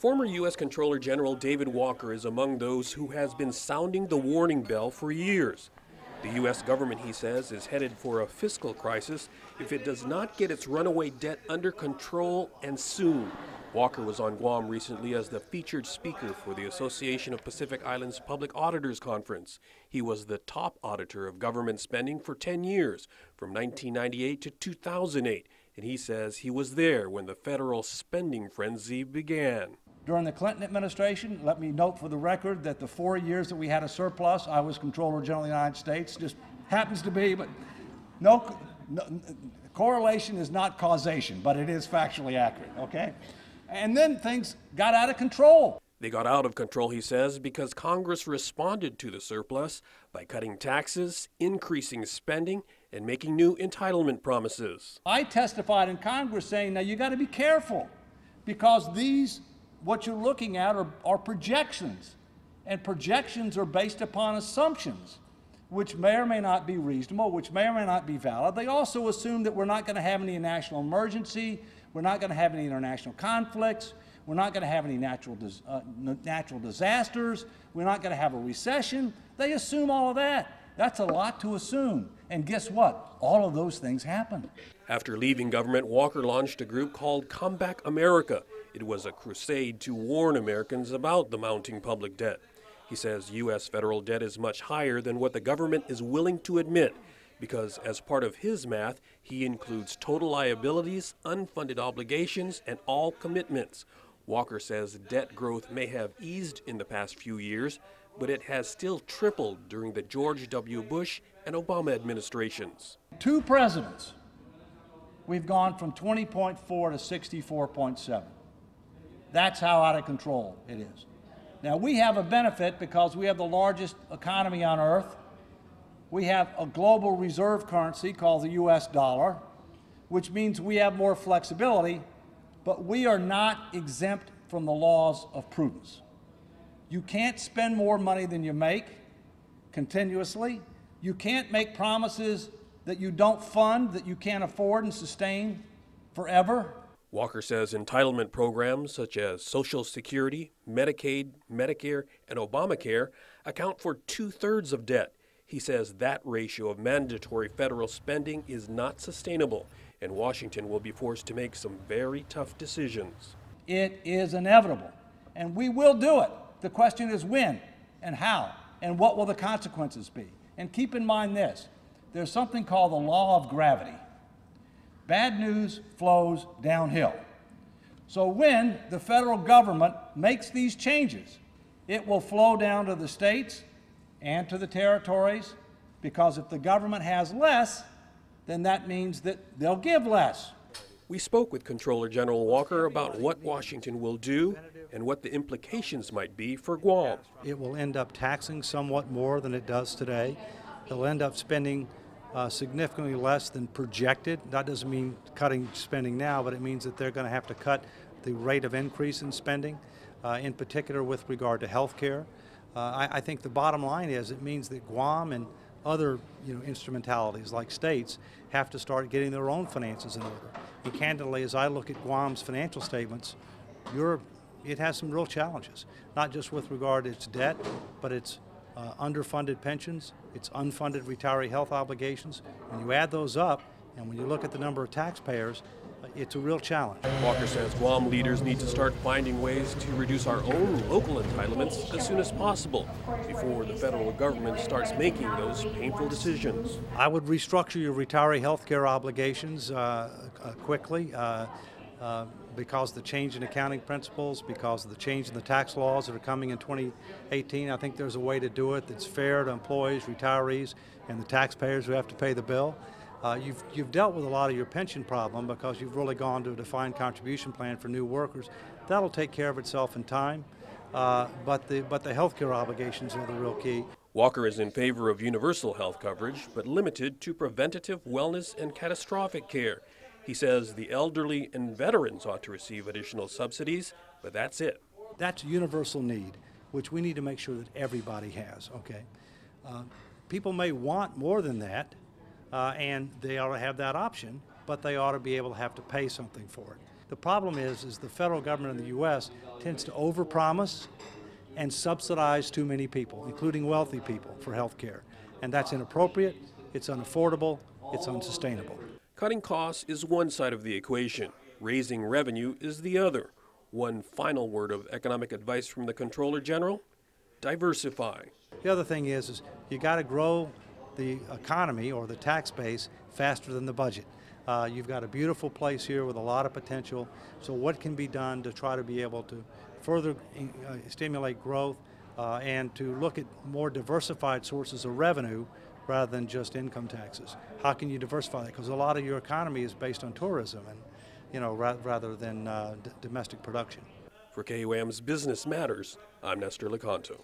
Former U.S. Comptroller General David Walker is among those who has been sounding the warning bell for years. The U.S. government, he says, is headed for a fiscal crisis if it does not get its runaway debt under control and soon. Walker was on Guam recently as the featured speaker for the Association of Pacific Islands Public Auditors Conference. He was the top auditor of government spending for 10 years, from 1998 to 2008, and he says he was there when the federal spending frenzy began. During the Clinton administration, let me note for the record that the 4 years that we had a surplus, I was Comptroller General of the United States. Just happens to be, but no correlation is not causation, but it is factually accurate, okay? And then things got out of control. They got out of control, he says, because Congress responded to the surplus by cutting taxes, increasing spending, and making new entitlement promises. I testified in Congress saying, now you got to be careful, because what you're looking at are projections, and projections are based upon assumptions, which may or may not be reasonable, which may or may not be valid. They also assume that we're not going to have any national emergency, we're not going to have any international conflicts, we're not going to have any natural disasters, we're not going to have a recession. They assume all of that. That's a lot to assume. And guess what? All of those things happened. After leaving government, Walker launched a group called Come Back America. It was a crusade to warn Americans about the mounting public debt. He says U.S. federal debt is much higher than what the government is willing to admit, because as part of his math, he includes total liabilities, unfunded obligations, and all commitments. Walker says debt growth may have eased in the past few years, but it has still tripled during the George W. Bush and Obama administrations. 2 presidents, we've gone from 20.4 to 64.7. That's how out of control it is. Now, we have a benefit because we have the largest economy on earth. We have a global reserve currency called the U.S. dollar, which means we have more flexibility, but we are not exempt from the laws of prudence. You can't spend more money than you make continuously. You can't make promises that you don't fund, that you can't afford and sustain forever. Walker says entitlement programs such as Social Security, Medicaid, Medicare, and Obamacare account for 2/3 of debt. He says that ratio of mandatory federal spending is not sustainable, and Washington will be forced to make some very tough decisions. It is inevitable, and we will do it. The question is when and how, and what will the consequences be? And keep in mind this, there's something called the law of gravity. Bad news flows downhill. So when the federal government makes these changes, it will flow down to the states and to the territories, because if the government has less, then that means that they'll give less. We spoke with Comptroller General Walker about what Washington will do and what the implications might be for Guam. It will end up taxing somewhat more than it does today. They'll end up spending significantly less than projected. That doesn't mean cutting spending now, but it means that they're going to have to cut the rate of increase in spending, in particular with regard to health care. I think the bottom line is it means that Guam and other instrumentalities like states have to start getting their own finances in order. And candidly, as I look at Guam's financial statements, it has some real challenges, not just with regard to its debt, but its underfunded pensions, its unfunded retiree health obligations. When you add those up, and when you look at the number of taxpayers, it's a real challenge. Walker says Guam leaders need to start finding ways to reduce our own local entitlements as soon as possible before the federal government starts making those painful decisions. I would restructure your retiree health care obligations quickly because of the change in accounting principles, because of the change in the tax laws that are coming in 2018. I think there's a way to do it that's fair to employees, retirees, and the taxpayers who have to pay the bill. You've dealt with a lot of your pension problem because you've really gone to a defined contribution plan for new workers. That'll take care of itself in time, but the health care obligations are the real key. Walker is in favor of universal health coverage, but limited to preventative wellness and catastrophic care. He says the elderly and veterans ought to receive additional subsidies, but that's it. That's a universal need, which we need to make sure that everybody has, okay? People may want more than that, and they ought to have that option, but they ought to be able to have to pay something for it. The problem is the federal government in the U.S. tends to overpromise and subsidize too many people, including wealthy people, for health care. And that's inappropriate, it's unaffordable, it's unsustainable. Cutting costs is one side of the equation. Raising revenue is the other. One final word of economic advice from the Comptroller General: diversify. The other thing is you got to grow the economy or the tax base faster than the budget. You've got a beautiful place here with a lot of potential. So what can be done to try to be able to further stimulate growth and to look at more diversified sources of revenue rather than just income taxes? How can you diversify that? Because a lot of your economy is based on tourism and rather than domestic production. For KUAM's Business Matters, I'm Nestor Lecanto.